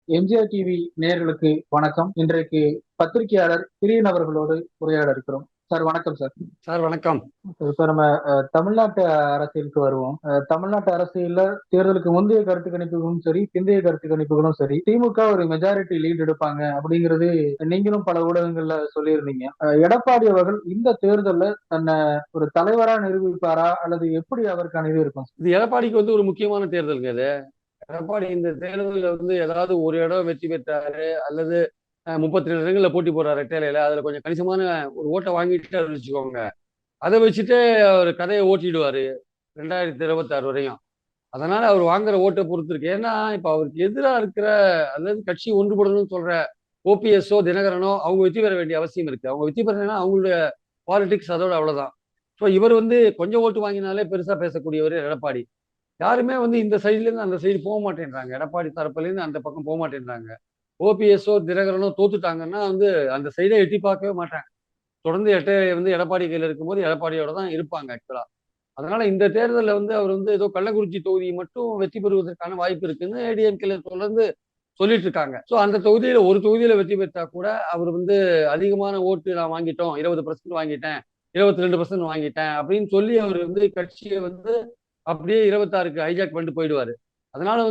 MGR TV நேயர்களுக்கு வணக்கம். இன்றைக்கு பத்திரிகையாளர் பிரியன் அவர்களோடு உரையாட இருக்கிறோம். சார் வணக்கம் சார். சார் வணக்கம். இப்ப நம்ம தமிழ்நாட்டு அரசியலுக்கு வருவோம். தமிழ்நாட்டு அரசியல்ல தேர்தலுக்கு முந்தைய கருத்து கணிப்புகளும் சரி, பிந்தைய கருத்து கணிப்புகளும் சரி, திமுக ஒரு மெஜாரிட்டி லீட் எடுப்பாங்க அப்படிங்கிறது நீங்களும் பல ஊடகங்கள்ல சொல்லியிருந்தீங்க. எடப்பாடி அவர்கள் இந்த தேர்தல்ல தன்னை ஒரு தலைவரா நிரூபிப்பாரா அல்லது எப்படி அவருக்கான இது இருக்கும்? இது எடப்பாடிக்கு ஒரு முக்கியமான தேர்தலுங்க இது. எடப்பாடி இந்த தேர்தலில் ஏதாவது ஒரு இடம் வெற்றி பெற்றாரு அல்லது 32 இடங்கள்ல போட்டி போடுறாரு ரெட்டையில, அதுல கொஞ்சம் கணிசமான ஒரு ஓட்டை வாங்கிட்டு வச்சுக்கோங்க. அதை வச்சுட்டு அவர் கதையை ஓட்டிடுவாரு 2026 வரையும். அதனால அவர் வாங்குற ஓட்டை பொறுத்து இருக்கு. ஏன்னா இப்ப அவருக்கு எதிராக இருக்கிற அல்லது கட்சி ஒன்றுபடணும்னு சொல்ற ஓபிஎஸ்ஓ தினகரனோ அவங்க வெற்றி பெற வேண்டிய அவசியம் இருக்கு. அவங்க வெற்றி பெறலைன்னா அவங்களுடைய பாலிடிக்ஸ் அதோட அவ்வளவுதான். ஸோ இவர் கொஞ்சம் ஓட்டு வாங்கினாலே பெருசா பேசக்கூடியவர் எடப்பாடி. யாருமே இந்த சைட்ல இருந்து அந்த சைடு போக மாட்டேன்றாங்க. எடப்பாடி தரப்புல இருந்து அந்த பக்கம் போக மாட்டேன்றாங்க. ஓபிஎஸ்ஓ தினகரனோ தோத்துட்டாங்கன்னா அந்த சைடே எட்டி பார்க்கவே மாட்டாங்க. தொடர்ந்து எடப்பாடி கையில இருக்கும்போது எடப்பாடியோட தான் இருப்பாங்க ஆக்சுவலா. அதனால இந்த தேர்தலில் அவர் ஏதோ கள்ளக்குறிச்சி தொகுதியை மட்டும் வெற்றி பெறுவதற்கான வாய்ப்பு இருக்குன்னு ஏடிஎம்கேல தொடர்ந்து சொல்லிட்டு இருக்காங்க. ஸோ அந்த தொகுதியில ஒரு தொகுதியில வெற்றி பெற்றா கூட அவர் அதிகமான ஓட்டு நான் வாங்கிட்டோம், 20% வாங்கிட்டேன், 22% வாங்கிட்டேன் அப்படின்னு சொல்லி அவர் கட்சியை அப்படியே 26க்கு ஹைஜாக் பண்ணிட்டு போயிடுவாரு. அதனால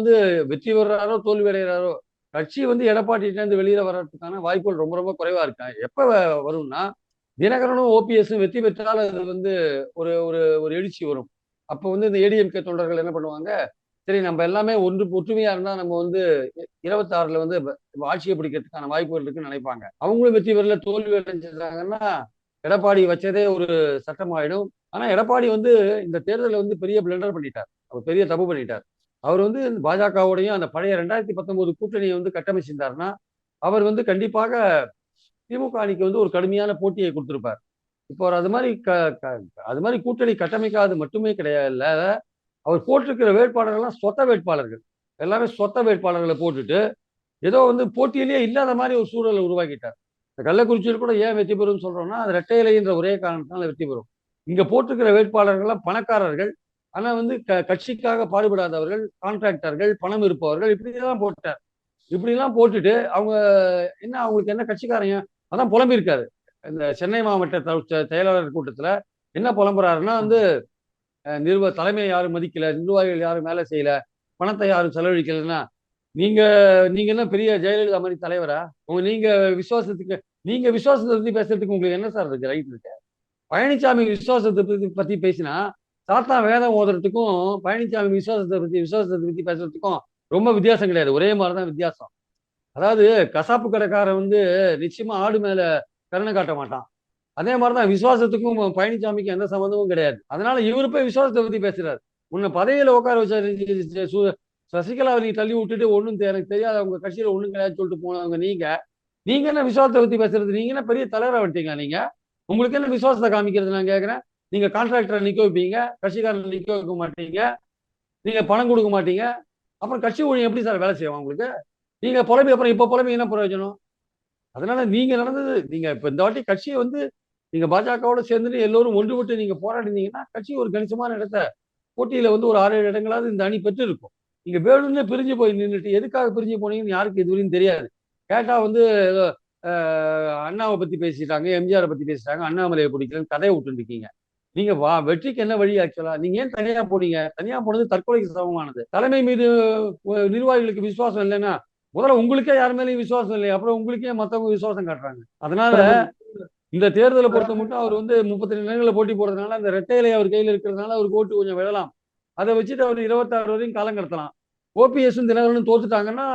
வெற்றி பெறாரோ தோல்வி அடைகிறாரோ கட்சி எடப்பாடிட்ட இருந்து வெளியில வர்றதுக்கான வாய்ப்புகள் ரொம்ப ரொம்ப குறைவா இருக்கா. எப்ப வரும்னா தினகரனும் ஓபிஎஸும் வெற்றி பெற்றால் அது ஒரு ஒரு ஒரு எழுச்சி வரும். அப்போ இந்த ஏடிஎம்கே தொண்டர்கள் என்ன பண்ணுவாங்க, சரி நம்ம எல்லாமே ஒற்றுமையா இருந்தா நம்ம 26ல ஆட்சியை பிடிக்கிறதுக்கான வாய்ப்புகள் இருக்குன்னு நினைப்பாங்க. அவங்களும் வெற்றி பெறல தோல்வி அடைஞ்சிருந்தாங்கன்னா எடப்பாடி வச்சதே ஒரு சட்டமாயிடும். ஆனா எடப்பாடி இந்த தேர்தலில் பெரிய பிளண்டர் பண்ணிட்டார். அவர் பெரிய தப்பு பண்ணிட்டார். அவர் பாஜகவோடையும் அந்த பழைய 2019 கூட்டணியை கட்டமைச்சிருந்தாருன்னா அவர் கண்டிப்பாக திமுக அணிக்கு ஒரு கடுமையான போட்டியை கொடுத்திருப்பார். இப்போ அவர் அது மாதிரி கூட்டணி கட்டமைக்காது மட்டுமே கிடையாது. அவர் போட்டிருக்கிற வேட்பாளர்கள்லாம் சொத்த வேட்பாளர்கள். எல்லாமே சொத்த வேட்பாளர்களை போட்டுட்டு ஏதோ போட்டியிலேயே இல்லாத மாதிரி ஒரு சூழலை உருவாக்கிட்டார். இந்த கள்ளக்குறிச்சியில் கூட ஏன் வெற்றி பெறும் சொல்றோம்னா அது இரட்டை இலை என்ற ஒரே காரணத்தினால வெற்றி பெறும். இங்க போட்டிருக்கிற வேட்பாளர்கள்லாம் பணக்காரர்கள். ஆனா கட்சிக்காக பாடுபடாதவர்கள், கான்ட்ராக்டர்கள், பணம் இருப்பவர்கள், இப்படிதான் போட்டார். இப்படிலாம் போட்டுட்டு அவங்களுக்கு என்ன கட்சிக்காரங்க அதான் புலம்பியிருக்காரு. இந்த சென்னை மாவட்ட செயலாளர் கூட்டத்துல என்ன புலம்புறாருன்னா தலைமை யாரும் மதிக்கல, நிர்வாகிகள் யாரும் வேலை செய்யல, பணத்தை யாரும் செலவழிக்கலன்னா நீங்க நீங்க என்ன பெரிய ஜெயலலிதா மாதிரி தலைவரா? நீங்க விசுவாசத்தை பத்தி பேசுறதுக்கு உங்களுக்கு என்ன சார் இருக்கு ரைட் இருக்கு? பழனிசாமி விசுவாசத்தை பத்தி பேசினா தாத்தா வேதம் ஓதுறதுக்கும் பழனிசாமி விசுவாசத்தை பத்தி பேசுறதுக்கும் ரொம்ப வித்தியாசம் கிடையாது. ஒரே மாதிரிதான் வித்தியாசம். அதாவது கசாப்பு கடைக்காரன் நிச்சயமா ஆடு மேல கருணை காட்ட மாட்டான். அதே மாதிரிதான் விசுவாசத்துக்கும் பழனிசாமிக்கும் எந்த சம்மந்தமும் கிடையாது. அதனால இவரு போய் விசுவாசத்தை பத்தி பேசுறாரு. உன்னை பதவியில உட்கார வச்சாரு சசிகலாவை நீ தள்ளி விட்டுட்டு ஒன்றும் எனக்கு தெரியாது, அவங்க கட்சியில ஒண்ணும் கிடையாது சொல்லிட்டு போனவங்க நீங்க என்ன விசுவாசத்தை பத்தி பேசுறது? நீங்க என்ன பெரிய தலைவரா விட்டீங்க? நீங்க உங்களுக்கு என்ன விசுவாசத்தை காமிக்கிறது நான் கேட்கிறேன். நீங்க கான்ட்ராக்டரை நிக்க வைப்பீங்க, கட்சிக்காரன் நிக்க வைக்க மாட்டீங்க, நீங்க பணம் கொடுக்க மாட்டீங்க, அப்புறம் கட்சி ஊழியம் எப்படி சார் வேலை செய்வோம் உங்களுக்கு? நீங்க புலம்பி அப்புறம் இப்ப புலம்பி என்ன பிரயோஜனம்? அதனால நீங்க நடந்தது நீங்க இப்ப இந்த வாட்டி கட்சியை நீங்க பாஜகவோட சேர்ந்துட்டு எல்லோரும் ஒன்றுபட்டு நீங்க போராடினீங்கன்னா கட்சி ஒரு கணிசமான இடத்த போட்டியில ஒரு 6-7 இடங்களாவது இந்த அணி பெற்று இருக்கும். நீங்க வேணும்னு பிரிஞ்சு போய் நின்றுட்டு எதுக்காக பிரிஞ்சு போனீங்கன்னு யாருக்கு இதுவரையும் தெரியாது. கேட்டா ஏதோ அண்ணாவை பத்தி பேசிட்டாங்க, எம்ஜிஆரை பத்தி பேசிட்டாங்க, அண்ணாமலையை பிடிக்கலன்னு கதையை விட்டு இருக்கீங்க. நீங்க வெற்றிக்கு என்ன வழி ஆக்சுவலா? நீங்க ஏன் தனியா போனீங்க? தனியா போனது தற்கொலைக்கு சமமானது. தலைமை மீது நிர்வாகிகளுக்கு விசுவாசம் இல்லைன்னா முதல்ல உங்களுக்கே யார் மேலேயும் விசுவாசம் இல்லை, அப்புறம் உங்களுக்கே மத்தவங்க விசுவாசம் காட்டுறாங்க. அதனால இந்த தேர்தலை பொறுத்த மட்டும் அவர் 32 இடங்களில் போட்டி போடுறதுனால அந்த இரட்டை இலை அவர் கையில் இருக்கிறதுனால அவருக்கு ஓட்டு கொஞ்சம் விழலாம். அதை வச்சுட்டு அவர் 26 வரையும் காலம் கடத்தலாம். ஓபிஎஸும் தினகரனும் தோத்துட்டாங்கன்னா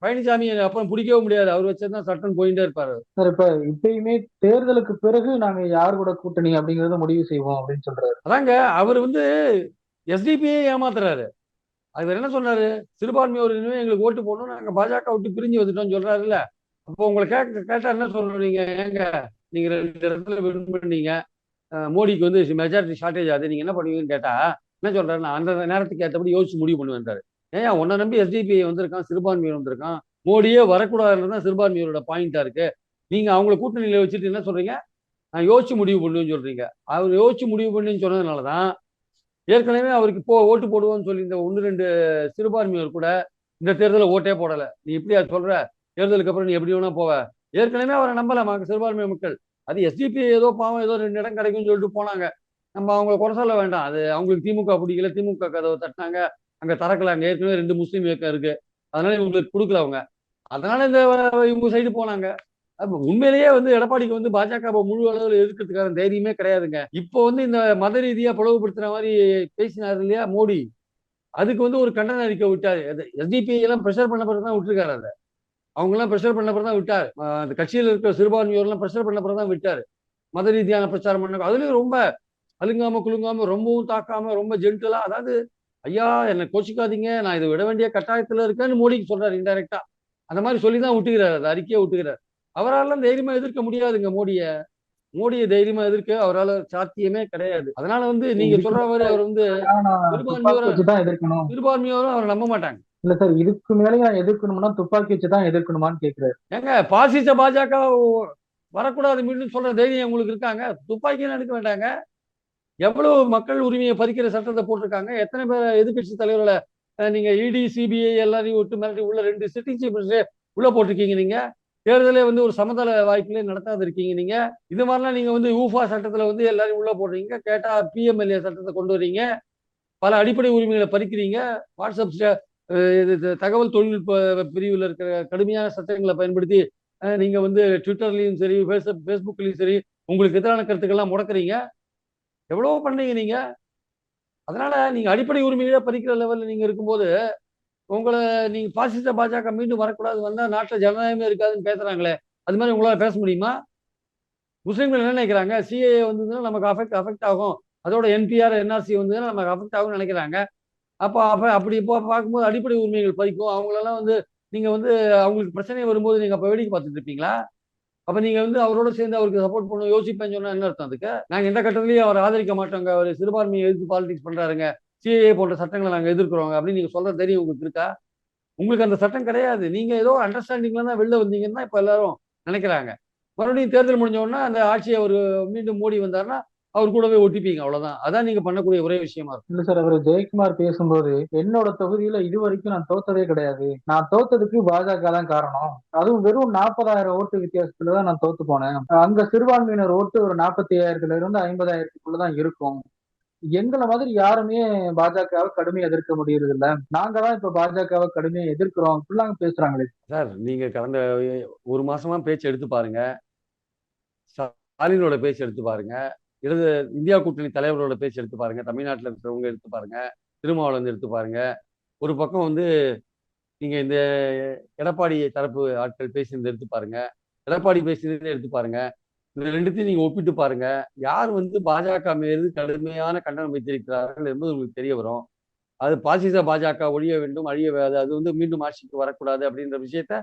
பழனிசாமி அப்புறம் பிடிக்கவே முடியாது. அவர் வச்சதான் சட்டம் போயிட்டே இருப்பாரு. சார் இப்ப இப்பயுமே தேர்தலுக்கு பிறகு நாங்க யார் கூட கூட்டணி அப்படிங்கறத முடிவு செய்வோம் அப்படின்னு சொல்றாரு. அதாங்க அவர் எஸ்டிபியை ஏமாத்துறாரு. அவர் என்ன சொன்னாரு? சிறுபான்மையோர் இனிமே எங்களுக்கு ஓட்டு போடணும், நாங்க பாஜக விட்டு பிரிஞ்சு வந்துட்டோம் சொல்றாருல்ல. அப்போ உங்களை கேட்டா என்ன சொல்றீங்க? ஏங்க நீங்க 2 இடத்துல வின் பண்ணீங்க, மோடிக்கு மெஜாரிட்டி ஷார்டேஜ் ஆகுது, நீங்க என்ன பண்ணுவீங்கன்னு கேட்டா என்ன சொல்றாரு? நான் அந்த நேரத்துக்கு ஏற்றபடி யோசிச்சு முடிவு பண்ணுவேன்றாரு. ஏன் உன்னை நம்பி எஸ்டிபிஐ வந்திருக்கான், சிறுபான்மையோர் வந்திருக்கான், மோடியே வரக்கூடாதுன்றதான் சிறுபான்மையோரோட பாயிண்டா இருக்கு. நீங்க அவங்களை கூட்டணியில வச்சுட்டு என்ன சொல்றீங்க? நான் யோசிச்சு முடிவு பண்ணுவேன்னு சொல்றீங்க. அவர் யோசிச்சு முடிவு பண்ணுன்னு சொன்னதுனாலதான் ஏற்கனவே அவருக்கு ஓட்டு போடுவோம்னு சொல்லி இந்த 1-2 சிறுபான்மையோர் கூட இந்த தேர்தலில் ஓட்டே போடல. நீ இப்படியா சொல்ற? தேர்தலுக்கு அப்புறம் நீ எப்படி வேணா போவ? ஏற்கனவே அவரை நம்பலாமா சிறுபான்மை மக்கள்? அது எஸ்டிபி ஏதோ பாவம் ஏதோ 2 இடம் கிடைக்கும்னு சொல்லிட்டு போனாங்க. நம்ம அவங்கள குறை சொல்ல வேண்டாம். அது அவங்களுக்கு திமுக பிடிக்கல, திமுக கதவை தட்டினாங்க, அங்க திறக்கல. அங்க ஏற்கனவே 2 முஸ்லீம் இயக்கம் இருக்கு, அதனால இவங்களுக்கு கொடுக்கல அவங்க. அதனால இவங்க சைடு போனாங்க. அப்ப உண்மையிலேயே எடப்பாடிக்கு பாஜக முழு அளவில் எதிர்க்கிறதுக்கான தைரியமே கிடையாதுங்க. இப்போ இந்த மத ரீதியா பிளவுபடுத்துற மாதிரி பேசினாரு இல்லையா மோடி, அதுக்கு ஒரு கண்டன அறிக்கை விட்டாரு. எஸ்டிபி எல்லாம் பிரஷர் பண்ண பிறகு தான் விட்டுருக்காரு. அதை அவங்க எல்லாம் பிரஷர் பண்ண பிறகு தான் விட்டார். அந்த கட்சியில் இருக்கிற சிறுபான்மையோர் எல்லாம் பிரஷர் பண்ண பிறகு தான் விட்டாரு. மத ரீதியான பிரச்சாரம் பண்ண அதுலயும் ரொம்ப அலுங்காம குலுங்காம ரொம்பவும் தாக்காம ரொம்ப ஜென்டலா, அதாவது ஐயா என்னை கோச்சிக்காதீங்க, நான் இதை விட வேண்டிய கட்டாயத்துல இருக்கேன்னு மோடிக்கு சொல்றாரு இன்டைரக்டா. அந்த மாதிரி சொல்லிதான் விட்டுக்கிறாரு, அந்த அறிக்கையை விட்டுக்கிறார். அவரால் தைரியமா எதிர்க்க முடியாதுங்க மோடியை தைரியமா எதிர்க்க அவரால் சாத்தியமே கிடையாது. அதனால நீங்க இதுக்கு சொல்ற மாதிரி அவர் நான் துப்பாக்கி சிறுபான்மையோர வச்சுதான் எதிர்க்கணும். சிறுபான்மையோரும் அவரை நம்ப மாட்டாங்க. இல்ல சார், இதுக்கு மேலேயும் நான் எதிர்க்கணும்னா துப்பாக்கி வச்சுதான் எதிர்க்கணுமான்னு கேக்குறாரு. ஏங்க பாசிச பாஜக வரக்கூடாது மீண்டும் சொல்ற தைரியம் உங்களுக்கு இருக்காங்க? துப்பாக்கியெல்லாம் எடுக்க வேண்டாங்க. எவ்வளவு மக்கள் உரிமையை பறிக்கிற சட்டத்தை போட்டிருக்காங்க. எத்தனை பேர் எதிர்கட்சி தலைவர்களை நீங்க இடி சிபிஐ எல்லாரையும் விட்டு மிரட்டி உள்ள 2 சிட்டிங் உள்ள போட்டிருக்கீங்க. நீங்க தேர்தலே ஒரு சமதள வாய்ப்பிலே நடத்தாது இருக்கீங்க. நீங்க இது மாதிரிலாம் நீங்க ஊஃபா சட்டத்துல எல்லாரையும் உள்ள போடுறீங்க. கேட்டா பிஎம்எல்ஏ சட்டத்தை கொண்டு வரீங்க. பல அடிப்படை உரிமைகளை பறிக்கிறீங்க. வாட்ஸ்அப் தகவல் தொழில்நுட்ப பிரிவில் இருக்கிற கடுமையான சட்டங்களை பயன்படுத்தி நீங்க ட்விட்டர்லயும் சரி, ஃபேஸ்புக்லயும் சரி, உங்களுக்கு எதிரான கருத்துக்கள்லாம் முடக்குறீங்க. எவ்வளவோ பண்ணீங்க நீங்க. அதனால நீங்க அடிப்படை உரிமைகளை பறிக்கிற லெவல்ல நீங்க இருக்கும்போது, உங்களை நீங்க பாசிச பாஜக மீண்டும் வரக்கூடாது, வந்தா நாட்டுல ஜனநாயகமே இருக்காதுன்னு பேசுறாங்களே, அது மாதிரி உங்களால பேச முடியுமா? முஸ்லீம்கள் என்ன நினைக்கிறாங்க? சிஏஏ வந்ததுன்னா நமக்கு அஃபெக்ட் ஆகும், அதோட என்பிஆர் என்ஆர்சி வந்ததுன்னா நமக்கு அஃபெக்ட் ஆகும்னு நினைக்கிறாங்க. அப்படி இப்போ பார்க்கும்போது அடிப்படை உரிமைகள் பறிக்கும். அவங்களெல்லாம் நீங்க அவங்களுக்கு பிரச்சனை வரும்போது நீங்க அப்ப வேடிக்கை பார்த்துட்டு இருப்பீங்களா? அப்ப நீங்க அவரோட சேர்ந்து அவருக்கு சப்போர்ட் பண்ண யோசிப்பேன்னு சொன்னா என்ன அர்த்தம் அதுக்கு? நாங்க எந்த கட்டத்திலயும் அவர் ஆதரிக்க மாட்டோங்க, அவர் சிறுபான்மையை எதிர்த்து பாலிடிக்ஸ் பண்றாருங்க, சிஏஏ போன்ற சட்டங்களை நாங்க எதிர்க்கிறோங்க அப்படின்னு நீங்க சொல்ற தைரியம் உங்களுக்கு இருக்கா? உங்களுக்கு அந்த சட்டம் கிடையாது. நீங்க ஏதோ அண்டர்ஸ்டாண்டிங்ல தான் வெளில வந்தீங்கன்னா இப்ப எல்லாரும் நினைக்கிறாங்க. மறுபடியும் தேர்தல் முடிஞ்ச உடனே அந்த ஆட்சியை அவர் மீண்டும் மோடி வந்தாருன்னா அவர் கூடவே ஒட்டிப்பீங்க, அவ்வளவுதான். அதான் நீங்க பண்ணக்கூடிய ஒரே விஷயமா இருக்கும். இல்ல சார், அவர் ஜெயக்குமார் பேசும்போது என்னோட தொகுதியில இது வரைக்கும் நான் தோத்ததே கிடையாது, நான் தோத்ததுக்கு பாஜக தான் காரணம், அதுவும் வெறும் 40,000 ஓட்டு வித்தியாசத்துலதான் நான் தோத்து போனேன், அங்க சிறுபான்மையினர் ஓட்டு ஒரு 45,000 இருந்து 50,000 இருக்கும், எங்களை மாதிரி யாருமே பாஜகவை கடுமையா எதிர்க்க முடியறது இல்ல, நாங்க தான் இப்ப பாஜகவை கடுமையா எதிர்க்கிறோம் இப்படிலாம் பேசுறாங்களே. சார் நீங்க கடந்த ஒரு மாசமா பேச்சு எடுத்து பாருங்க, ஸ்டாலினோட பேச்சு எடுத்து பாருங்க, இடது இந்தியா கூட்டணி தலைவர்களோட பேச்சு எடுத்து பாருங்க, தமிழ்நாட்டில் இருக்கிறவங்க எடுத்து பாருங்க, திருமாவளவன் எடுத்து பாருங்க. ஒரு பக்கம் நீங்க இந்த எடப்பாடி தரப்பு ஆட்கள் பேசினதை எடுத்து பாருங்க, எடப்பாடி பேசினதை எடுத்து பாருங்க. இந்த ரெண்டுத்தையும் நீங்க ஒப்பிட்டு பாருங்க. யார் பாஜக மீது கடுமையான கண்டனம் வைத்திருக்கிறார்கள் என்பது உங்களுக்கு தெரிய வரும். அது பாசிச பாஜக ஒழிய வேண்டும், அழிய அது மீண்டும் ஆட்சிக்கு வரக்கூடாது அப்படின்ற விஷயத்த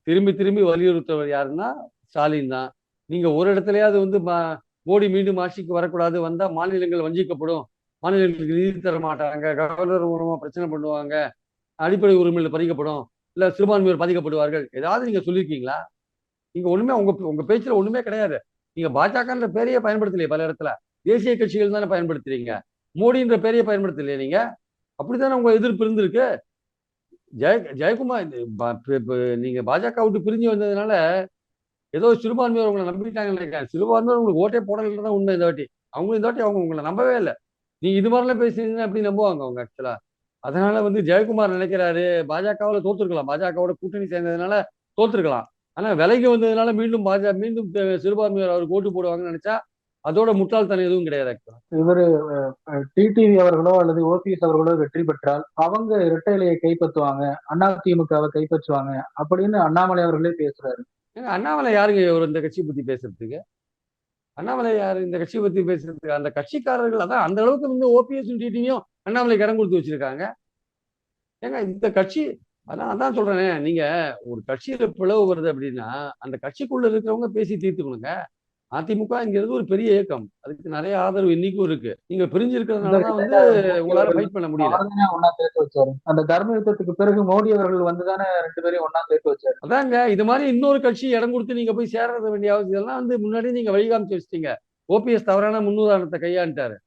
திரும்பி திரும்பி வலியுறுத்தவர் யாருன்னா ஸ்டாலின் தான். நீங்க ஒரு இடத்துலயாவது மோடி மீண்டும் ஆட்சிக்கு வரக்கூடாது, வந்தா மாநிலங்கள் வஞ்சிக்கப்படும், மாநிலங்களுக்கு நிதி தர மாட்டாங்க, கவர்னர் மூலமா பிரச்சனை பண்ணுவாங்க, அடிப்படை உரிமைகள் பறிக்கப்படும், இல்ல சிறுபான்மையோர் பாதிக்கப்படுவார்கள், ஏதாவது நீங்க சொல்லியிருக்கீங்களா? நீங்க ஒண்ணுமே உங்க உங்க பேச்சுல ஒண்ணுமே கிடையாது. நீங்க பாஜகன்ற பேரையே பயன்படுத்தலையே பல இடத்துல. தேசிய கட்சிகள் தானே பயன்படுத்துறீங்க, மோடின்ற பேரையே பயன்படுத்தலையே நீங்க. அப்படித்தானே உங்க எதிர்ப்பு இருந்திருக்கு. ஜெயக்குமார் நீங்க பாஜக விட்டு பிரிஞ்சு வந்ததுனால ஏதோ சிறுபான்மையோர் உங்களை நம்பிட்டாங்கன்னு நினைக்கிறேன். சிறுபான்மையோர் உங்களுக்கு ஓட்டே போடலைன்றதான் உண்மை இந்த வாட்டி. அவங்களும் இந்த வாட்டி அவங்க உங்களை நம்பவே இல்லை. நீங்க இது மாதிரிலாம் பேசுறீங்கன்னா எப்படி நம்புவாங்க அவங்க ஆக்சுவலா? அதனால ஜெயக்குமார் நினைக்கிறாரு பாஜகவில் தோத்துருக்கலாம், பாஜகவோட கூட்டணி சேர்ந்ததுனால தோத்துருக்கலாம், ஆனா விலைக்கு வந்ததுனால மீண்டும் சிறுபான்மையோர் அவருக்கு ஓட்டு போடுவாங்கன்னு நினைச்சா அதோட முட்டாள்தனம் எதுவும் கிடையாது ஆக்சுவலா. இவரு டிடிவி அவர்களோ அல்லது ஓபிஎஸ் அவர்களோ வெற்றி பெற்றால் அவங்க இரட்டை இலையை கைப்பற்றுவாங்க, அதிமுகவை கைப்பற்றுவாங்க அப்படின்னு அண்ணாமலை அவர்களே பேசுறாரு. அண்ணாமலை யாருங்க இவர் இந்த கட்சியை பத்தி பேசுறதுக்கு? அண்ணாமலை யாரு இந்த கட்சியை பத்தி பேசுறதுக்கு? அந்த கட்சிக்காரர்கள் அதான் அந்த அளவுக்கு ஓபிஎஸ் டிடிவியும் அண்ணாமலை இடம் கொடுத்து வச்சிருக்காங்க. ஏங்க இந்த கட்சி அதான் சொல்றேனே, நீங்க ஒரு கட்சியில பிளவு வருது அப்படின்னா அந்த கட்சிக்குள்ள இருக்கிறவங்க பேசி தீர்த்துக்கணுங்க. அதிமுகங்கிறது ஒரு பெரிய இயக்கம், அதுக்கு நிறைய ஆதரவு இன்னைக்கும் இருக்கு. நீங்க பிரிஞ்சு இருக்கிறதுனாலதான் உங்களால ஃபைட் பண்ண முடியல. ஒன்னா சேர்த்து வச்சாரு அந்த தர்ம யுத்தத்துக்கு பிறகு மோடி அவர்கள் வந்துதானே 2 பேரையும் ஒன்னா சேர்த்து வச்சாரு. அதாங்க இது மாதிரி இன்னொரு கட்சி இடம் கொடுத்து நீங்க போய் சேர வேண்டிய அவசியம் முன்னாடி நீங்க வழிகாமிச்சு வச்சிட்டீங்க. ஓபிஎஸ் தவறான முன்னுதாரணத்தை கையாண்டாரு.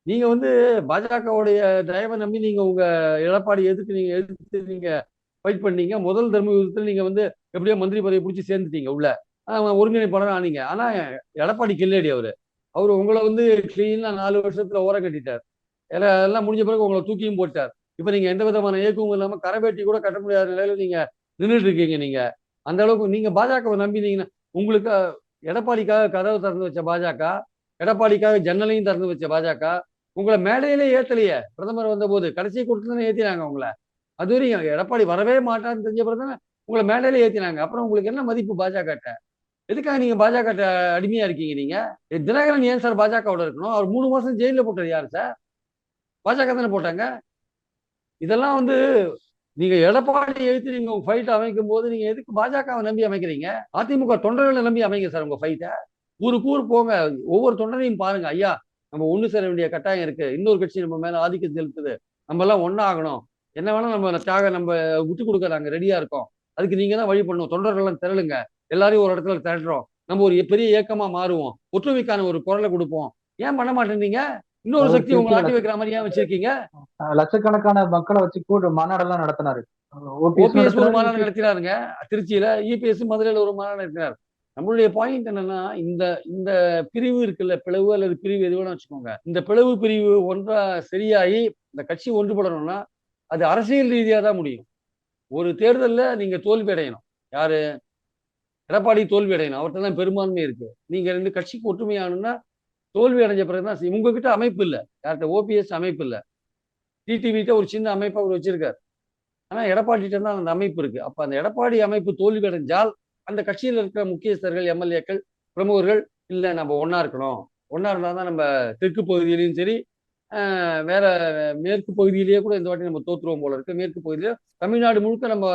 நீங்க பாஜகவுடைய தயவை நம்பி நீங்க உங்க எடப்பாடி எதிர்த்து நீங்க ஃபைட் பண்ணீங்க. முதல் தர்ம யுத்தத்தில் நீங்க வந்து எப்படியோ மந்திரி பதவி பிடிச்சி சேர்ந்துட்டீங்க உள்ள. ஒருங்கிணைப்பாளர் ஆனீங்க. ஆனா எடப்பாடி கில்லாடி அவரு. அவரு உங்களை வந்து கிளீனா 4 வருஷத்துல ஓரம் கட்டிட்டார். எல்லாம் முடிஞ்ச பிறகு உங்களை தூக்கியும் போட்டார். இப்ப நீங்க எந்த விதமான இயக்கமும் இல்லாம கரைவேட்டி கூட கட்ட முடியாத நிலையில நீங்க நின்றுட்டு இருக்கீங்க நீங்க. அந்த அளவுக்கு நீங்க பாஜகவை நம்பினீங்கன்னா உங்களுக்கு எடப்பாடிக்காக கதவு திறந்து வச்ச பாஜக, எடப்பாடிக்காக ஜன்னலையும் திறந்து வச்ச பாஜக, உங்களை மேடையிலே ஏத்தலையே பிரதமர் வந்தபோது. கடைசி கூட்டத்துல தானே ஏத்தினாங்க உங்களை. அது வரையும் எடப்பாடி வரவே மாட்டான்னு தெரிஞ்ச பிறகு தானே உங்களை மேடையில ஏத்தினாங்க. அப்புறம் உங்களுக்கு என்ன மதிப்பு பாஜக? எதுக்காக நீங்க பாஜக அடிமையா இருக்கீங்க நீங்க? தினகரன் ஏன் சார் பாஜகவோட இருக்கணும்? அவர் 3 மாசம் ஜெயில போட்டது யாரு சார்? பாஜக தானே போட்டாங்க. இதெல்லாம் வந்து நீங்க எடப்பாடி எழுத்து நீங்க உங்க ஃபைட் அமைக்கும் போது நீங்க எதுக்கு பாஜகவை நம்பி அமைக்கிறீங்க? அதிமுக தொண்டர்களை நம்பி அமைங்க சார் உங்க ஃபைட்டை. ஊருக்கு ஊர் போங்க. ஒவ்வொரு தொண்டரையும் பாருங்க. ஐயா, நம்ம ஒண்ணு சேர வேண்டிய கட்டாயம் இருக்கு. இன்னொரு கட்சி நம்ம மேல ஆதிக்கம் செலுத்துது. நம்ம எல்லாம் ஒண்ணா ஆகணும். என்ன வேணா நம்ம தியாக நம்ம விட்டு கொடுக்க நாங்க ரெடியா இருக்கோம். அதுக்கு நீங்க தான் வழி பண்ணணும். தொண்டர்கள் எல்லாம் திரளுங்க. எல்லாரையும் ஒரு இடத்துல திரட்டுறோம். நம்ம ஒரு பெரிய இயக்கமா மாறுவோம். ஒற்றுமைக்கான ஒரு குரலை கொடுப்போம். ஏன் பண்ண மாட்டேன்றீங்க? இன்னொரு அவர் சக்தி உங்களை திருச்சியில ஆட்டி வைக்கிற மாதிரி ஏன் வச்சிருக்கீங்க? லட்சக்கணக்கான மக்களை வச்சு கூட மாநாடெல்லாம் நடத்தினாரு. ஓபிஎஸ் ஓபிஎஸ் ஒரு நடத்துறாரு, மாநாடு இபிஎஸ். நடத்தினாருங்க திருச்சியில. இபிஎஸ் மதுரையில ஒரு மாநாடு நடத்தினார். நம்மளுடைய பாயிண்ட் என்னன்னா, இந்த இந்த பிரிவு இருக்குல்ல, பிளவு அல்லது பிரிவு எது வேணா வச்சுக்கோங்க. இந்த பிளவு பிரிவு ஒன்றா சரியாகி இந்த கட்சி ஒன்றுபடணும்னா அது அரசியல் ரீதியா தான் முடியும். ஒரு தேர்தல்ல நீங்க தோல்வி அடையணும். யாரு? எடப்பாடி தோல்வி அடையணும். அவர்கிட்ட தான் பெரும்பான்மை இருக்கு. நீங்க 2 கட்சிக்கு ஒற்றுமையாகணும்னா தோல்வி அடைஞ்ச பிறகுதான் உங்ககிட்ட அமைப்பு இல்ல. யார்கிட்ட? ஓபிஎஸ் அமைப்பு இல்ல. டிடிவிட்ட ஒரு சின்ன அமைப்பு அவர் வச்சிருக்காரு. ஆனா எடப்பாடிட்ட தான் அந்த அமைப்பு இருக்கு. அப்ப அந்த எடப்பாடி அமைப்பு தோல்வி அடைஞ்சால் அந்த கட்சியில் இருக்கிற முக்கியஸ்தர்கள், எம்எல்ஏக்கள், பிரமுகர்கள் இல்ல நம்ம ஒண்ணா இருக்கணும். ஒண்ணா இருந்தா தான் நம்ம தெற்கு பகுதியிலையும் சரி, வேற மேற்கு பகுதியிலேயே கூட இந்த வாட்டி நம்ம தோத்துருவோம் போல இருக்கு. மேற்கு பகுதியில தமிழ்நாடு முழுக்க நம்ம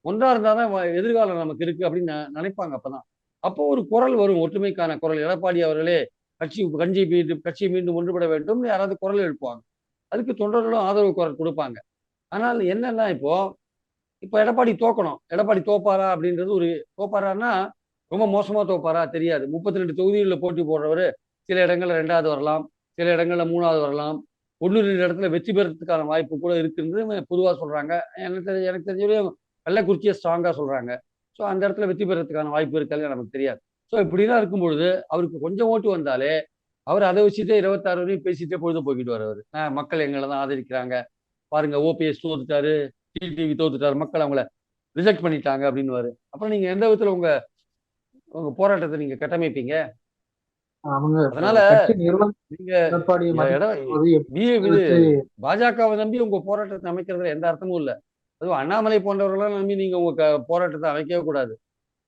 ஒன்றா இருந்தா தான் எதிர்காலம் நமக்கு இருக்கு அப்படின்னு நினைப்பாங்க அப்பதான். அப்போ ஒரு குரல் வரும், ஒற்றுமைக்கான குரல். எடப்பாடி அவர்களே கட்சியை மீண்டும் ஒன்றுபட வேண்டும் யாராவது குரல் எழுப்புவாங்க. அதுக்கு தொண்டர்களும் ஆதரவு குரல் கொடுப்பாங்க. ஆனால் என்னன்னா இப்போ இப்போ எடப்பாடி தோக்கணும். எடப்பாடி தோப்பாரா அப்படின்றது ஒரு தோப்பாரான்னா ரொம்ப மோசமா தோப்பாரா தெரியாது. 32 தொகுதிகளில் போட்டி போடுறவர் சில இடங்கள்ல 2வது வரலாம், சில இடங்கள்ல 3வது வரலாம். 1, 2 இடத்துல வெற்றி பெறதுக்கான வாய்ப்பு கூட இருக்குன்னு பொதுவாக சொல்றாங்க. எனக்கு தெரிஞ்சவரையும் கள்ளக்குறிச்சியை ஸ்ட்ராங்கா சொல்றாங்க. ஸோ அந்த இடத்துல வெற்றி பெறதுக்கான வாய்ப்பு இருக்காது நமக்கு தெரியாது. ஸோ இப்படிலாம் இருக்கும் பொழுது அவருக்கு கொஞ்சம் ஓட்டு வந்தாலே அவர் அதை வச்சுட்டே 26 வரையும் பேசிட்டே பொழுது போக்கிட்டு வர்றவர். மக்கள் எங்களை தான் ஆதரிக்கிறாங்க. பாருங்க ஓபிஎஸ் தோத்துட்டாரு, டிடிவி தோத்துட்டாரு, மக்கள் அவங்கள ரிஜெக்ட் பண்ணிட்டாங்க அப்படின்னு. அப்புறம் நீங்க எந்த விதத்துல உங்க உங்க போராட்டத்தை நீங்க கட்டமைப்பீங்க? அவங்க அதனால கட்சி நிர்வாகம் நீங்க எடப்பாடியை இடம் மதிக்கும்போது எப்படி இது வச்சு பாஜகவை நம்பி உங்க போராட்டத்தை அமைக்கிறதுல எந்த அர்த்தமும் இல்லை. அதுவும் அண்ணாமலை போன்றவர்களாம் நம்பி நீங்க உங்க போராட்டத்தை அமைக்கவே கூடாது.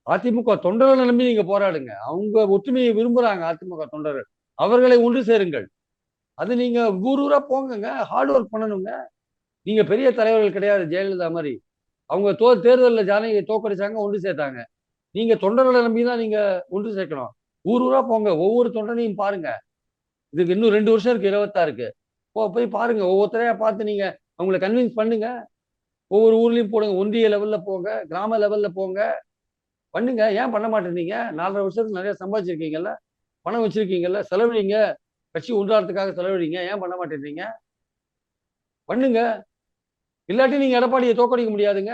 அதிமுக தொண்டர்களை நம்பி நீங்க போராடுங்க. அவங்க ஒற்றுமையை விரும்புறாங்க அதிமுக தொண்டர்கள். அவர்களை ஒன்று சேருங்கள். அது நீங்க ஊர் ஊரா போங்கங்க. ஹார்ட் ஒர்க் பண்ணணுங்க. நீங்க பெரிய தலைவர்கள் கிடையாது ஜெயலலிதா மாதிரி. அவங்க தேர்தலில் ஜானகியை தோக்கடிச்சாங்க, ஒன்று சேர்த்தாங்க. நீங்க தொண்டர்களை நம்பி தான் நீங்க ஒன்று சேர்க்கணும். ஊர் ஊரா போங்க. ஒவ்வொரு தொண்டனையும் பாருங்க. இதுக்கு இன்னும் 2 வருஷம் இருக்கு 26க்கு. போய் பாருங்க. ஒவ்வொருத்தரையா பார்த்து நீங்க அவங்கள கன்வின்ஸ் பண்ணுங்க. ஒவ்வொரு ஊர்லயும் போடுங்க. ஒன்றிய லெவல்ல போங்க, கிராம லெவல்ல போங்க. பண்ணுங்க. ஏன் பண்ண மாட்டேன்றீங்க? 4.5 வருஷத்துக்கு நிறைய சம்பாதிச்சிருக்கீங்கல்ல, பணம் வச்சிருக்கீங்கல்ல, செலவழிங்க. கட்சி ஒன்றாறதுக்காக செலவழிங்க. ஏன் பண்ண மாட்டேன்றீங்க? பண்ணுங்க. இல்லாட்டி நீங்க எடப்பாடியை தோக்கடிக்க முடியாதுங்க.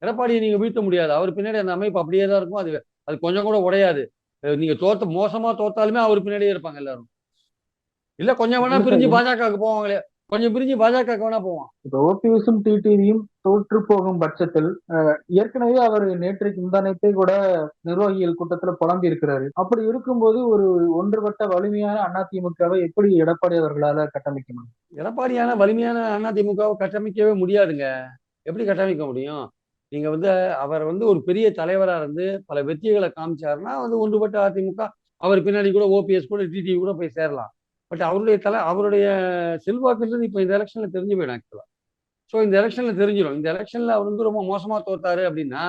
எடப்பாடியை நீங்க வீழ்த்த முடியாது. அவர் பின்னாடி அந்த அமைப்பு அப்படியே தான் இருக்கும். அது அது கொஞ்சம் கூட உடையாது. நீங்க மோசமா தோத்தாலுமே அவர் பின்னாடியே இருப்பாங்க எல்லாரும். இல்ல கொஞ்சம் வேணா இல்ல சார், பிரிஞ்சு பாஜகவுக்கு போவாங்களே. கொஞ்சம் பிரிஞ்சு பாஜகவுக்கு வேணா போவான். இப்ப ஓபிஎஸும் டிடிவியும் தோற்று போகும் பட்சத்தில் ஏற்கனவே அவர் நேற்றைக்கு முந்தானத்தை கூட நிர்வாகிகள் கூட்டத்துல புலம்பி இருக்கிறாரு. அப்படி இருக்கும்போது ஒரு ஒன்றுபட்ட வலிமையான அதிமுகவை எப்படி எடப்பாடி அவர்களால கட்டமைக்க முடியும்? எடப்பாடியான வலிமையான அதிமுகவை கட்டமைக்கவே முடியாதுங்க. எப்படி கட்டமைக்க முடியும்? நீங்க வந்து அவர் வந்து ஒரு பெரிய தலைவரா இருந்து பல வெற்றிகளை காமிச்சாருன்னா வந்து ஒன்றுபட்ட அதிமுக அவர் பின்னாடி கூட ஓபிஎஸ் கூட டிடிவி கூட போய் சேரலாம். பட் அவருடைய செல்வாக்குன்றது இப்ப இந்த எலெக்ஷன்ல தெரிஞ்சு போயிடும் ஆக்சுவலா. ஸோ இந்த எலெக்ஷன்ல தெரிஞ்சிடும். இந்த எலெக்ஷன்ல அவர் வந்து ரொம்ப மோசமா தோத்தாரு அப்படின்னா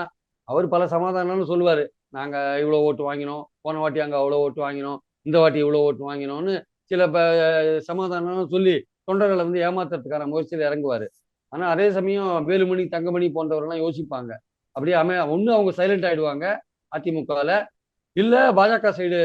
அவர் பல சமாதானம்னு சொல்லுவாரு. நாங்க இவ்வளவு ஓட்டு வாங்கினோம், போன வாட்டி அங்க அவ்வளவு ஓட்டு வாங்கினோம், இந்த வாட்டி இவ்வளவு ஓட்டு வாங்கினோம்னு சில சமாதானம் சொல்லி தொண்டர்களை வந்து ஏமாத்துறதுக்கான முயற்சியில் இறங்குவாரு. ஆனா அதே சமயம் வேலுமணி, தங்கமணி போன்றவர்கள்லாம் யோசிப்பாங்க. அப்படியே ஒண்ணு அவங்க சைலண்ட் ஆயிடுவாங்க அதிமுகவில், இல்ல பாஜக சைடு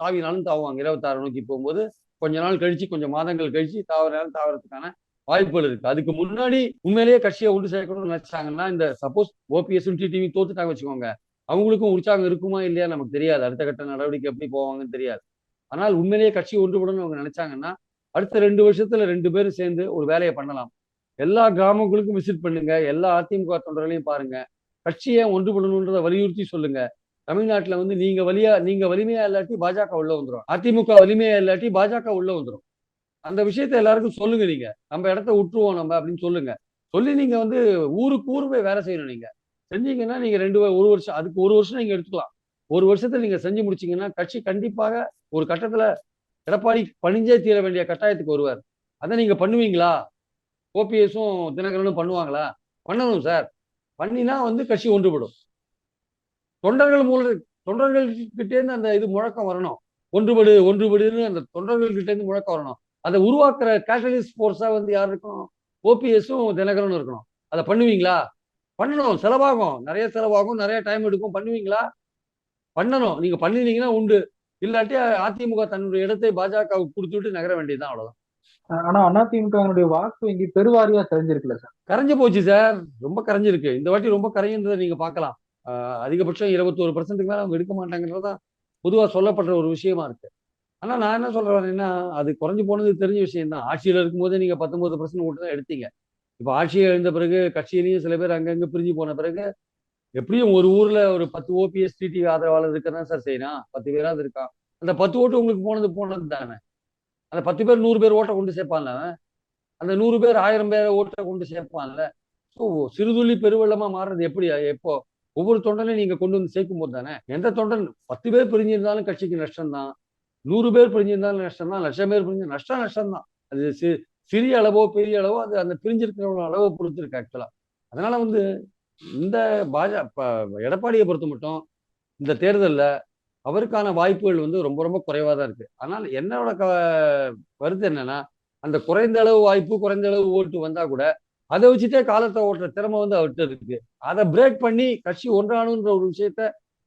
தாவினாலும் தாவுவாங்க. 26 நோக்கி போகும்போது கொஞ்ச நாள் கழிச்சு, கொஞ்சம் மாதங்கள் கழிச்சு தாவறதுக்கான வாய்ப்புகள் இருக்கு. அதுக்கு முன்னாடி உண்மையிலேயே கட்சியை ஒன்று சேர்க்கணும்னு நினைச்சாங்கன்னா, இந்த சப்போஸ் ஓபிஎஸ் டிடிவி தோத்துட்டாங்க வச்சுக்கோங்க, அவங்களுக்கும் உற்சாகம் இருக்குமா இல்லையா நமக்கு தெரியாது. அடுத்த கட்ட நடவடிக்கை எப்படி போவாங்கன்னு தெரியாது. ஆனால் உண்மையிலேயே கட்சி ஒன்றுபடணும்னு அவங்க நினைச்சாங்கன்னா, அடுத்த 2 வருஷத்துல 2 பேரும் சேர்ந்து ஒரு வேலையை பண்ணலாம். எல்லா கிராமங்களுக்கும் விசிட் பண்ணுங்க. எல்லா அதிமுக தொண்டர்களையும் பாருங்க. கட்சியை ஒன்றுபடணுன்றதை வலியுறுத்தி சொல்லுங்க. தமிழ்நாட்டுல வந்து நீங்க வலிமையா இல்லாட்டி பாஜக உள்ள வந்துரும். அதிமுக வலிமையா இல்லாட்டி பாஜக உள்ள வந்துரும். அந்த விஷயத்த எல்லாருக்கும் சொல்லுங்க நீங்க. நம்ம இடத்த விட்டுருவோம் நம்ம அப்படின்னு சொல்லுங்க. சொல்லி நீங்க வந்து ஊருக்கு ஊர் போய் வேலை செய்யணும் நீங்க. செஞ்சீங்கன்னா நீங்க 1 வருஷம் அதுக்கு 1 வருஷம் நீங்க எடுத்துக்கலாம். 1 வருஷத்துல நீங்க செஞ்சு முடிச்சீங்கன்னா கட்சி கண்டிப்பாக ஒரு கட்டத்துல எடப்பாடி பணிஞ்சே தீர வேண்டிய கட்டாயத்துக்கு வருவார். அதை நீங்க பண்ணுவீங்களா? ஓபிஎஸும் தினகரனும் பண்ணுவாங்களா? பண்ணணும் சார். பண்ணினா வந்து கட்சி ஒன்றுபடும். தொண்டர்கள் தொண்டர்கள் கிட்டே இருந்து அந்த இது முழக்கம் வரணும். ஒன்றுபடு ஒன்றுபடுன்னு அந்த தொண்டர்கள் கிட்ட இருந்து முழக்கம் வரணும். அதை உருவாக்குற கேட்டலிஸ்ட் ஃபோர்ஸா வந்து யார் இருக்கணும்? ஓபிஎஸும் தினகரனும் இருக்கணும். அதை பண்ணுவீங்களா? பண்ணணும். செலவாகும், நிறைய செலவாகும், நிறைய டைம் எடுக்கும். பண்ணுவீங்களா? பண்ணணும். நீங்க பண்ணினீங்கன்னா உண்டு. இல்லாட்டி அதிமுக தன்னுடைய இடத்தை பாஜகவுக்கு கொடுத்துட்டு நகர வேண்டியதுதான். அவ்வளவுதான். ஆனா அதிமுகவினுடைய வாக்கு வங்கி பெருவாரியா தெரிஞ்சிருக்குல்ல சார். கரைஞ்சு போச்சு சார். ரொம்ப கரைஞ்சிருக்கு. இந்த வாட்டி ரொம்ப கரையுன்றதை நீங்க பார்க்கலாம். அதிகபட்சம் 21% மேல அவங்க எடுக்க மாட்டாங்கன்றதான் பொதுவா சொல்லப்படுற ஒரு விஷயமா இருக்கு. ஆனா நான் என்ன சொல்றேன்னா, அது குறைஞ்சு போனது தெரிஞ்ச விஷயம் தான். ஆட்சியில இருக்கும்போது நீங்க 19% ஓட்டு தான் எடுத்தீங்க. இப்ப ஆட்சியை இழந்த பிறகு கட்சியிலையும் சில பேர் அங்கங்க பிரிஞ்சு போன பிறகு எப்படியும் ஒரு ஊர்ல ஒரு 10 ஓபிஎஸ் டிடிவி ஆதரவாளர் இருக்கதான் சார் செய்யணும். 10 பேராவது இருக்கான். அந்த 10 ஓட்டு உங்களுக்கு போனது தானே. அந்த 10 பேர் 100 பேர் ஓட்டை கொண்டு சேர்ப்பான்ல அவன். அந்த 100 பேர் 1000 பேர் ஓட்டை கொண்டு சேர்ப்பான்ல. ஸோ சிறுதுளி பெருவெள்ளமா மாறுறது எப்படி? எப்போ? ஒவ்வொரு தொண்டனையும் நீங்க கொண்டு வந்து சேர்க்கும் போது தானே. எந்த தொண்டன் 10 பேர் பிரிஞ்சிருந்தாலும் கட்சிக்கு நஷ்டம் தான். 100 பேர் பிரிஞ்சிருந்தாலும் நஷ்டம் தான். லட்சம் பேர் பிரிஞ்சு நஷ்டம் தான். அது சிறிய அளவோ பெரிய அளவோ அது அந்த பிரிஞ்சிருக்கிற அளவை பொறுத்து இருக்கு ஆக்சுவலா. அதனால வந்து இந்த எடப்பாடியை பொறுத்த மட்டும் இந்த தேர்தல்ல அவருக்கான வாய்ப்புகள் வந்து ரொம்ப ரொம்ப குறைவா தான் இருக்கு. ஆனால் என்னோட கருத்து என்னன்னா, அந்த குறைந்த அளவு வாய்ப்பு, குறைந்த அளவு ஓட்டு வந்தா கூட அதை வச்சுட்டே காலத்தை ஓட்டுற திறமை வந்து அவர்கிட்ட இருக்கு. அதை பிரேக் பண்ணி கட்சி ஒன்றானுன்ற ஒரு விஷயத்த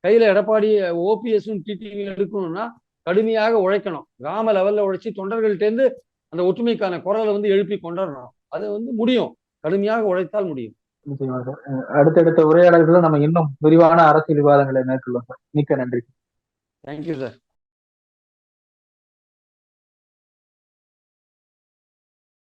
கையில எடப்பாடி ஓபிஎஸும் டிடிவி எடுக்கணும்னா கடுமையாக உழைக்கணும். கிராம லெவல்ல உழைச்சி தொண்டர்கள்ட்ட இருந்து அந்த ஒற்றுமைக்கான குரலை வந்து எழுப்பி கொண்டாடணும். அது வந்து முடியும். கடுமையாக உழைத்தால் முடியும். நிச்சயமா சார். அடுத்தடுத்த உரையாடல்களை நம்ம இன்னும் விரிவான அரசியல் விவாதங்களை மேற்கொள்ளும் சார். மிக்க நன்றி. Thank you sir.